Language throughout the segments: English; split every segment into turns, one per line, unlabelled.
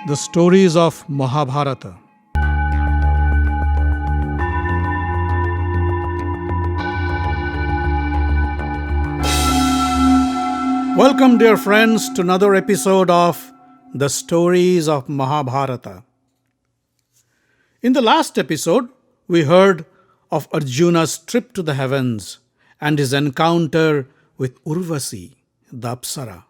The stories of Mahabharata. Welcome, dear friends, to another episode of The Stories of Mahabharata. In the last episode, we heard of Arjuna's trip to the heavens and his encounter with Urvasi, the Apsara.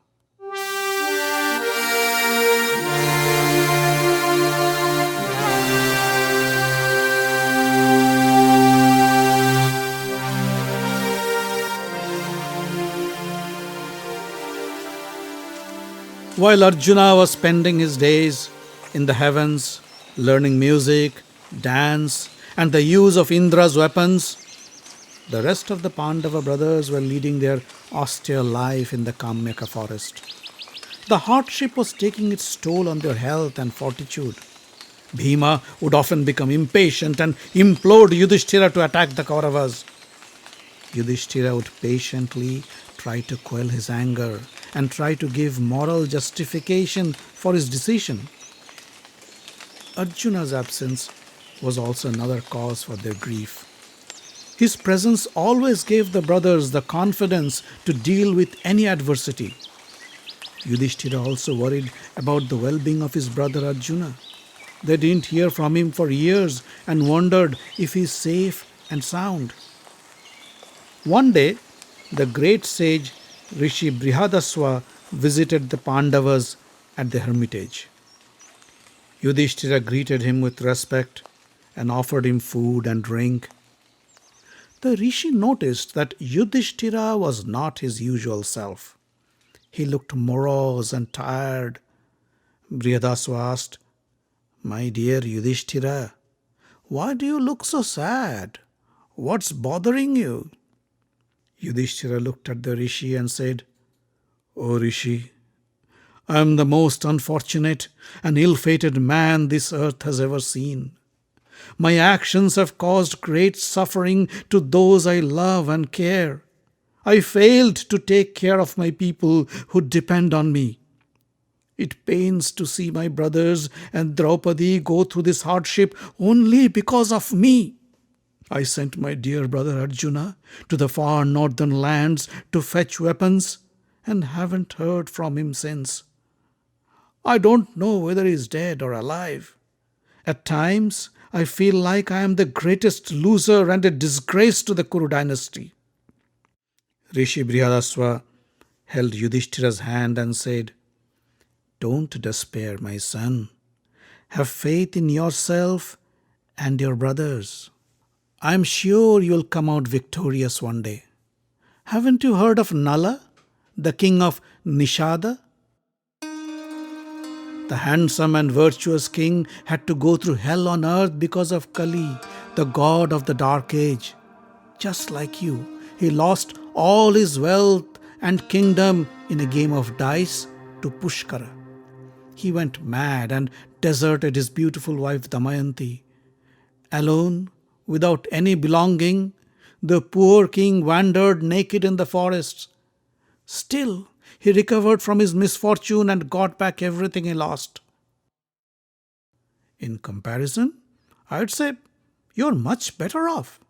While Arjuna was spending his days in the heavens, learning music, dance, and the use of Indra's weapons, the rest of the Pandava brothers were leading their austere life in the Kamyaka forest. The hardship was taking its toll on their health and fortitude. Bhima would often become impatient and implored Yudhishthira to attack the Kauravas. Yudhishthira would patiently try to quell his anger and try to give moral justification for his decision. Arjuna's absence was also another cause for their grief. His presence always gave the brothers the confidence to deal with any adversity. Yudhishthira also worried about the well-being of his brother Arjuna. They didn't hear from him for years and wondered if he is safe and sound. One day, the great sage Rishi visited the Pandavas at the hermitage. Yudhishthira greeted him with respect and offered him food and drink. The Rishi noticed that Yudhishthira was not his usual self. He looked morose and tired. Brihadasva asked, "My dear Yudhishthira, why do you look so sad? What's bothering you?" Yudhishthira looked at the Rishi and said, "O Rishi, I am the most unfortunate and ill-fated man this earth has ever seen. My actions have caused great suffering to those I love and care. I failed to take care of my people who depend on me. It pains to see my brothers and Draupadi go through this hardship only because of me. I sent my dear brother Arjuna to the far northern lands to fetch weapons and haven't heard from him since. I don't know whether he is dead or alive. At times, I feel like I am the greatest loser and a disgrace to the Kuru dynasty." Rishi Brihadasva held Yudhishthira's hand and said, "Don't despair, my son. Have faith in yourself and your brothers. I am sure you will come out victorious one day. Haven't you heard of Nala, the king of Nishada? The handsome and virtuous king had to go through hell on earth because of Kali, the god of the dark age. Just like you, he lost all his wealth and kingdom in a game of dice to Pushkara. He went mad and deserted his beautiful wife Damayanti. Alone, without any belonging, the poor king wandered naked in the forests. Still, he recovered from his misfortune and got back everything he lost. In comparison, I'd say you're much better off.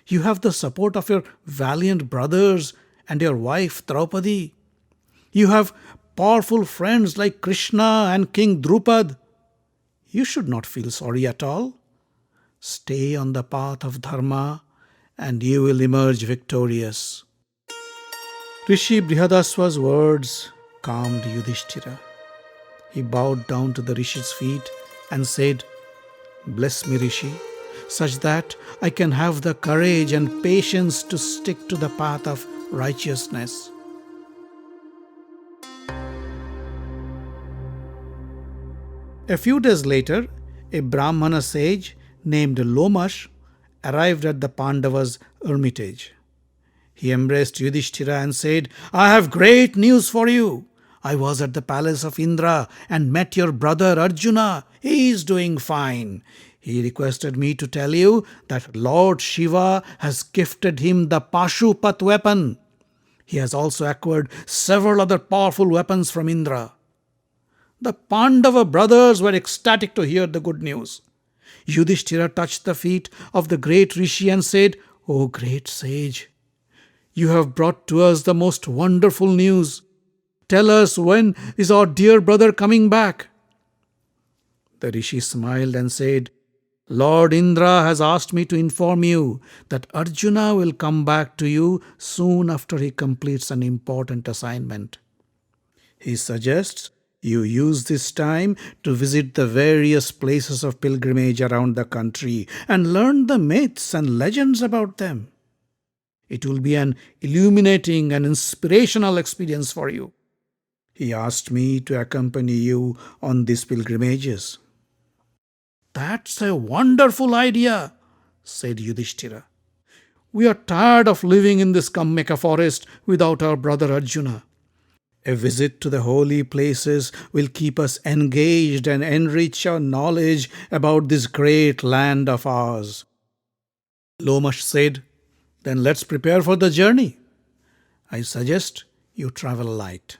You have the support of your valiant brothers and your wife Draupadi. You have powerful friends like Krishna and King Drupad. You should not feel sorry at all. Stay on the path of dharma and you will emerge victorious." Rishi Brihadasva's words calmed Yudhishthira. He bowed down to the Rishi's feet and said, "Bless me, Rishi, such that I can have the courage and patience to stick to the path of righteousness." A few days later, a Brahmana sage named Lomash arrived at the Pandavas' hermitage. He embraced Yudhishthira and said, "I have great news for you. I was at the palace of Indra and met your brother Arjuna. He is doing fine. He requested me to tell you that Lord Shiva has gifted him the Pashupat weapon. He has also acquired several other powerful weapons from Indra." The Pandava brothers were ecstatic to hear the good news. Yudhishthira touched the feet of the great Rishi and said, "O great sage, you have brought to us the most wonderful news. Tell us, when is our dear brother coming back?" The Rishi smiled and said, "Lord Indra has asked me to inform you that Arjuna will come back to you soon after he completes an important assignment. He suggests you use this time to visit the various places of pilgrimage around the country and learn the myths and legends about them. It will be an illuminating and inspirational experience for you. He asked me to accompany you on these pilgrimages." "That's a wonderful idea," said Yudhishthira. "We are tired of living in this Kammeka forest without our brother Arjuna. A visit to the holy places will keep us engaged and enrich our knowledge about this great land of ours." Lomash said, "Then let's prepare for the journey. I suggest you travel light,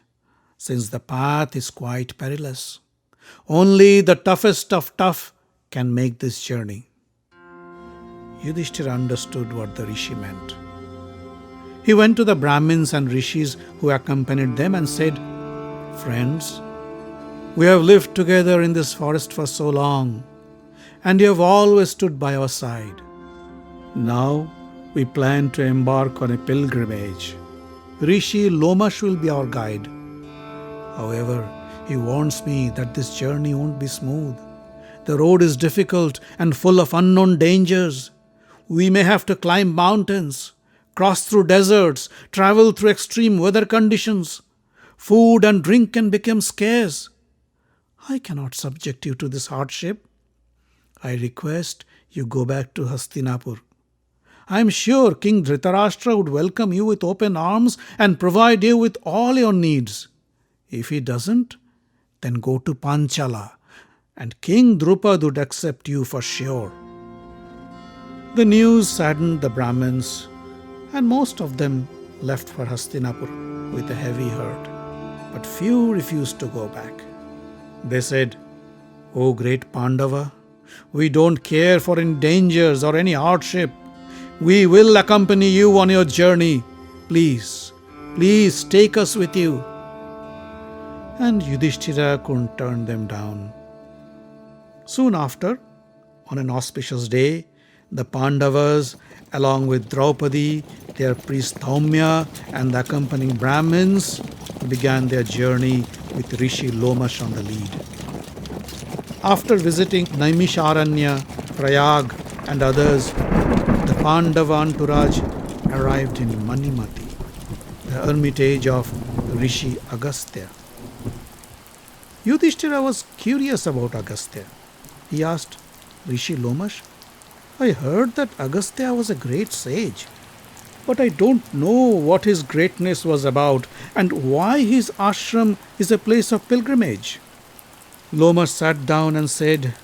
since the path is quite perilous. Only the toughest of tough can make this journey." Yudhishthira understood what the Rishi meant. He went to the Brahmins and Rishis who accompanied them and said, "Friends, we have lived together in this forest for so long, and you have always stood by our side. Now we plan to embark on a pilgrimage. Rishi Lomash will be our guide. However, he warns me that this journey won't be smooth. The road is difficult and full of unknown dangers. We may have to climb mountains, cross through deserts, travel through extreme weather conditions. Food and drink can become scarce. I cannot subject you to this hardship. I request you go back to Hastinapur. I am sure King Dhritarashtra would welcome you with open arms and provide you with all your needs. If he doesn't, then go to Panchala, and King Drupad would accept you for sure." The news saddened the Brahmins, and most of them left for Hastinapur with a heavy heart. But few refused to go back. They said, "O great Pandava, we don't care for any dangers or any hardship. We will accompany you on your journey. Please, please take us with you." And Yudhishthira couldn't turn them down. Soon after, on an auspicious day, the Pandavas, along with Draupadi, their priest Dhaumya, and the accompanying Brahmins, began their journey with Rishi Lomash on the lead. After visiting Naimisharanya, Prayag, and others, the Pandava entourage arrived in Manimati, the hermitage of Rishi Agastya. Yudhishthira was curious about Agastya. He asked, "Rishi Lomash, I heard that Agastya was a great sage, but I don't know what his greatness was about and why his ashram is a place of pilgrimage." Lomash sat down and said,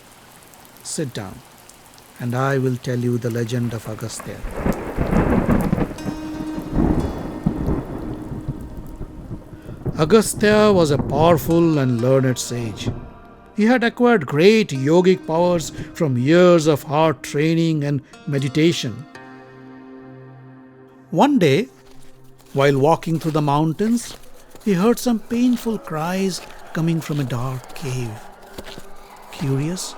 "Sit down, and I will tell you the legend of Agastya." Agastya was a powerful and learned sage. He had acquired great yogic powers from years of hard training and meditation. One day, while walking through the mountains, he heard some painful cries coming from a dark cave. Curious,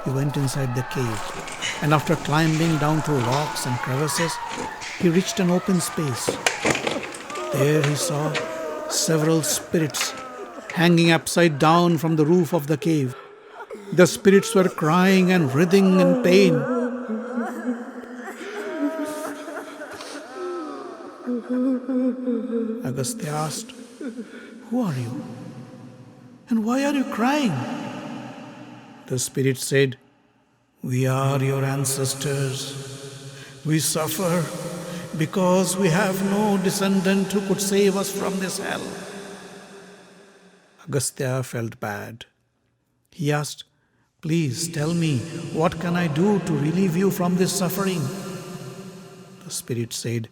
he went inside the cave, and after climbing down through rocks and crevices, he reached an open space. There he saw several spirits hanging upside down from the roof of the cave. The spirits were crying and writhing in pain. Agastya asked, "Who are you? And why are you crying?" The spirit said, "We are your ancestors. We suffer because we have no descendant who could save us from this hell." Agastya felt bad. He asked, "Please tell me, what can I do to relieve you from this suffering?" The spirit said,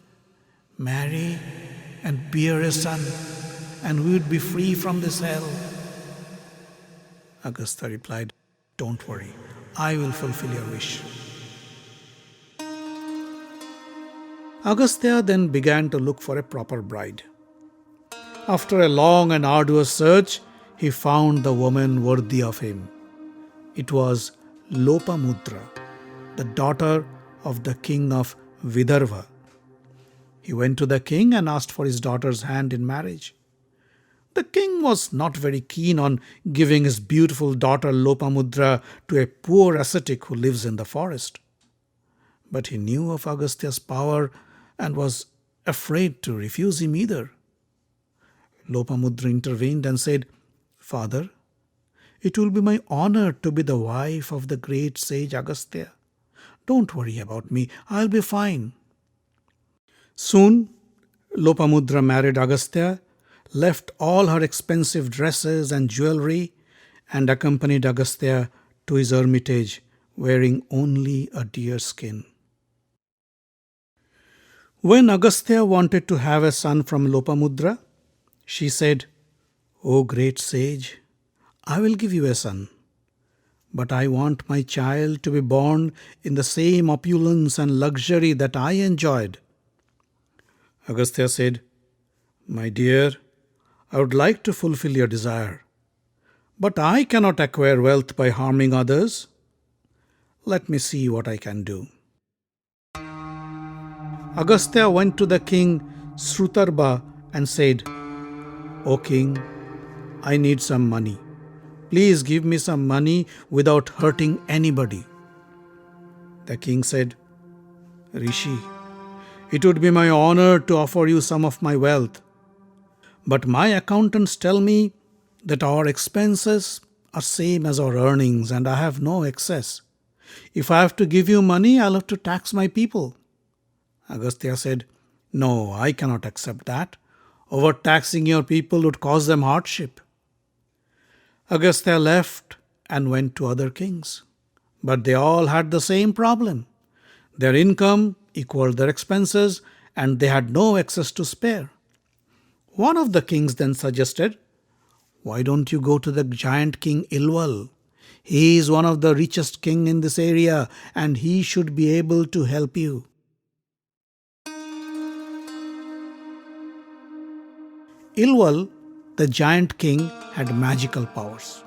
"Marry and bear a son, and we would be free from this hell." Agastya replied, "Don't worry, I will fulfill your wish." Agastya then began to look for a proper bride. After a long and arduous search, he found the woman worthy of him. It was Lopamudra, the daughter of the king of Vidarbha. He went to the king and asked for his daughter's hand in marriage. The king was not very keen on giving his beautiful daughter Lopamudra to a poor ascetic who lives in the forest. But he knew of Agastya's power and was afraid to refuse him either. Lopamudra intervened and said, "Father, it will be my honor to be the wife of the great sage Agastya. Don't worry about me, I'll be fine." Soon, Lopamudra married Agastya, left all her expensive dresses and jewelry, and accompanied Agastya to his hermitage, wearing only a deer skin. When Agastya wanted to have a son from Lopamudra, she said, "O great sage, I will give you a son. But I want my child to be born in the same opulence and luxury that I enjoyed." Agastya said, "My dear, I would like to fulfill your desire, but I cannot acquire wealth by harming others. Let me see what I can do." Agastya went to the king Srutarba and said, "O king, I need some money. Please give me some money without hurting anybody." The king said, "Rishi, it would be my honor to offer you some of my wealth. But my accountants tell me that our expenses are same as our earnings and I have no excess. If I have to give you money, I'll have to tax my people." Agastya said, "No, I cannot accept that. Overtaxing your people would cause them hardship." Agastya left and went to other kings. But they all had the same problem. Their income equaled their expenses and they had no excess to spare. One of the kings then suggested, "Why don't you go to the giant king Ilval? He is one of the richest king in this area and he should be able to help you." Ilval, the giant king, had magical powers.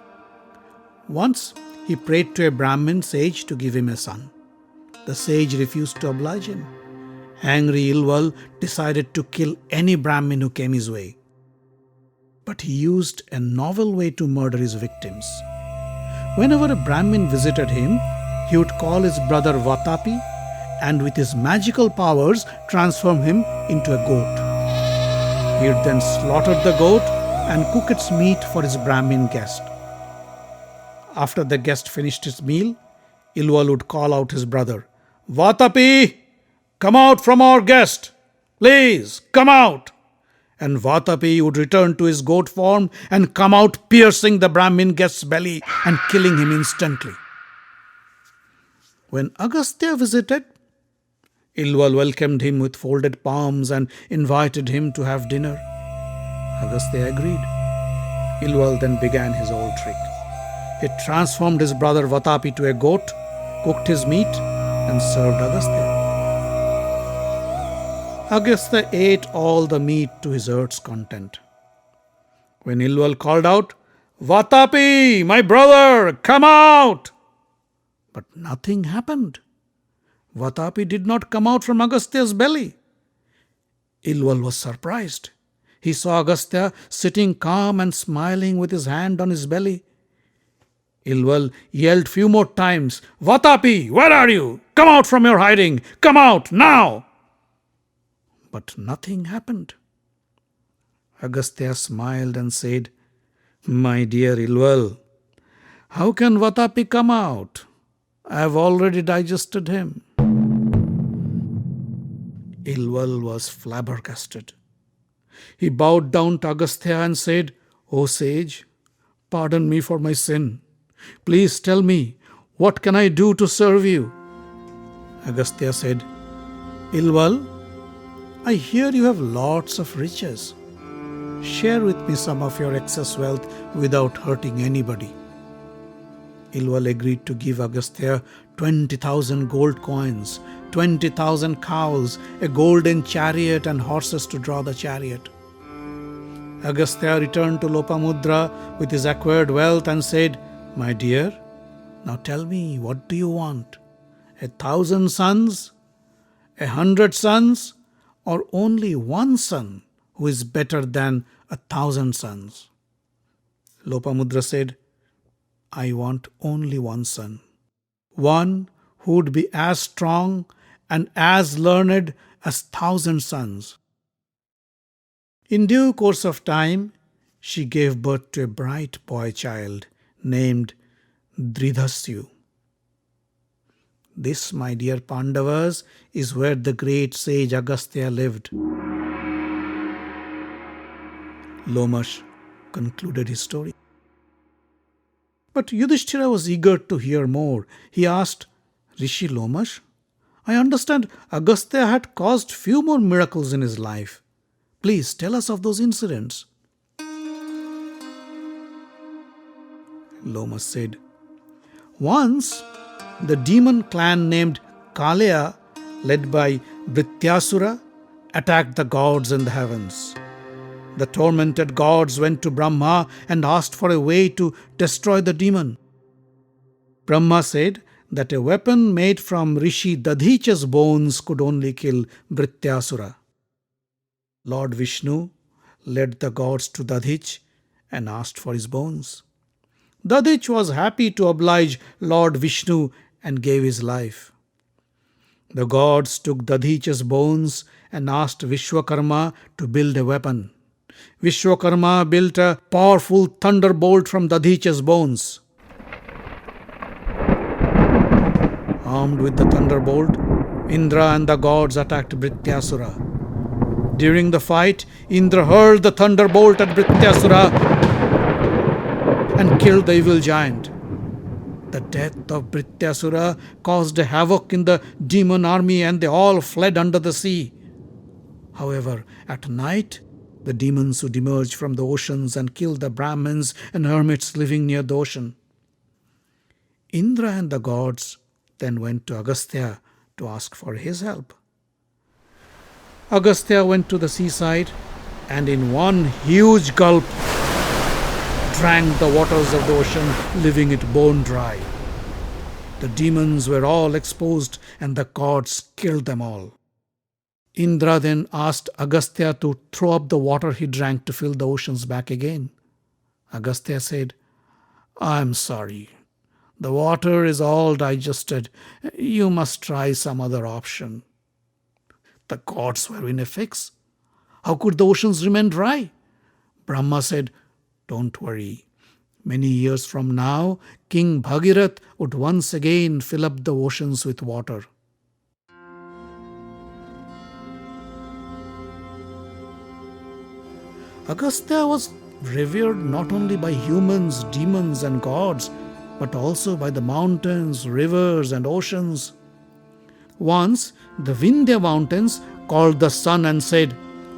Once he prayed to a Brahmin sage to give him a son. The sage refused to oblige him. Angry Ilval decided to kill any Brahmin who came his way. But he used a novel way to murder his victims. Whenever a Brahmin visited him, he would call his brother Vatapi and with his magical powers transform him into a goat. He would then slaughter the goat and cook its meat for his Brahmin guest. After the guest finished his meal, Ilval would call out his brother, "Vatapi, come out from our guest. Please, come out." And Vatapi would return to his goat form and come out piercing the Brahmin guest's belly and killing him instantly. When Agastya visited, Ilval welcomed him with folded palms and invited him to have dinner. Agastya agreed. Ilval then began his old trick. He transformed his brother Vatapi to a goat, cooked his meat, and served Agastya. Agastya ate all the meat to his heart's content. When Ilval called out, "Vatapi, my brother, come out!" But nothing happened. Vatapi did not come out from Agastya's belly. Ilval was surprised. He saw Agastya sitting calm and smiling with his hand on his belly. Ilval yelled few more times, "Vatapi, where are you? Come out from your hiding! Come out now!" But nothing happened. Agastya smiled and said, "My dear Ilval, how can Vatapi come out? I have already digested him." Ilval was flabbergasted. He bowed down to Agastya and said, "O sage, pardon me for my sin. Please tell me, what can I do to serve you?" Agastya said, "Ilval, I hear you have lots of riches. Share with me some of your excess wealth without hurting anybody." Ilval agreed to give Agastya 20,000 gold coins, 20,000 cows, a golden chariot, and horses to draw the chariot. Agastya returned to Lopamudra with his acquired wealth and said, "My dear, now tell me, what do you want? 1,000 sons, 100 sons, or only one son who is better than 1,000 sons?" Lopamudra said, "I want only one son, one who would be as strong and as learned as 1,000 sons." In due course of time, she gave birth to a bright boy child named Dridhasyu. This, my dear Pandavas, is where the great sage Agastya lived. Lomash concluded his story. But Yudhishthira was eager to hear more. He asked, "Rishi Lomash, I understand Agastya had caused few more miracles in his life. Please tell us of those incidents." Lomash said, "Once, the demon clan named Kaleya, led by Brityasura, attacked the gods in the heavens. The tormented gods went to Brahma and asked for a way to destroy the demon. Brahma said that a weapon made from Rishi Dadhicha's bones could only kill Brityasura. Lord Vishnu led the gods to Dadhich and asked for his bones. Dadhich was happy to oblige Lord Vishnu and gave his life. The gods took Dadhicha's bones and asked Vishwakarma to build a weapon. Vishwakarma built a powerful thunderbolt from Dadhicha's bones. Armed with the thunderbolt, Indra and the gods attacked Brityasura. During the fight, Indra hurled the thunderbolt at Brityasura and killed the evil giant. The death of Brityasura caused a havoc in the demon army and they all fled under the sea. However, at night, the demons would emerge from the oceans and kill the Brahmins and hermits living near the ocean. Indra and the gods then went to Agastya to ask for his help. Agastya went to the seaside and in one huge gulp drank the waters of the ocean, leaving it bone dry. The demons were all exposed and the gods killed them all. Indra then asked Agastya to throw up the water he drank to fill the oceans back again. Agastya said, "I'm sorry. The water is all digested. You must try some other option." The gods were in a fix. How could the oceans remain dry? Brahma said, "Don't worry. Many years from now, King Bhagirath would once again fill up the oceans with water." Agastya was revered not only by humans, demons, and gods, but also by the mountains, rivers, and oceans. Once, the Vindhya mountains called the sun and said,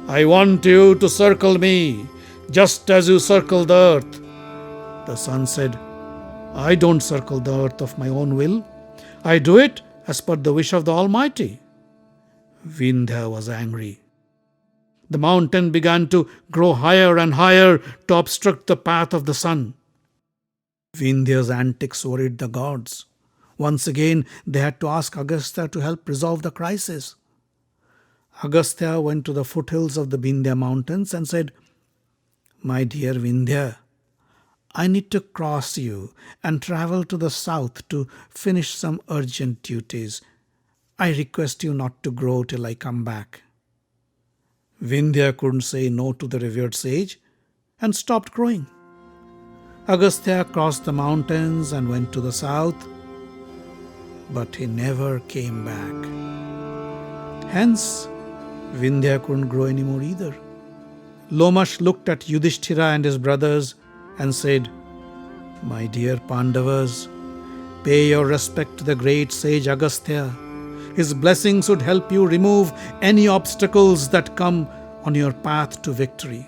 "I want you to circle me, just as you circle the earth." The sun said, "I don't circle the earth of my own will. I do it as per the wish of the Almighty." Vindhya was angry. The mountain began to grow higher and higher to obstruct the path of the sun. Vindhya's antics worried the gods. Once again, they had to ask Agastya to help resolve the crisis. Agastya went to the foothills of the Vindhya mountains and said, "My dear Vindhya, I need to cross you and travel to the south to finish some urgent duties. I request you not to grow till I come back." Vindhya couldn't say no to the revered sage and stopped growing. Agastya crossed the mountains and went to the south, but he never came back. Hence, Vindhya couldn't grow anymore either. Lomash looked at Yudhishthira and his brothers and said, "My dear Pandavas, pay your respect to the great sage Agastya. His blessings would help you remove any obstacles that come on your path to victory."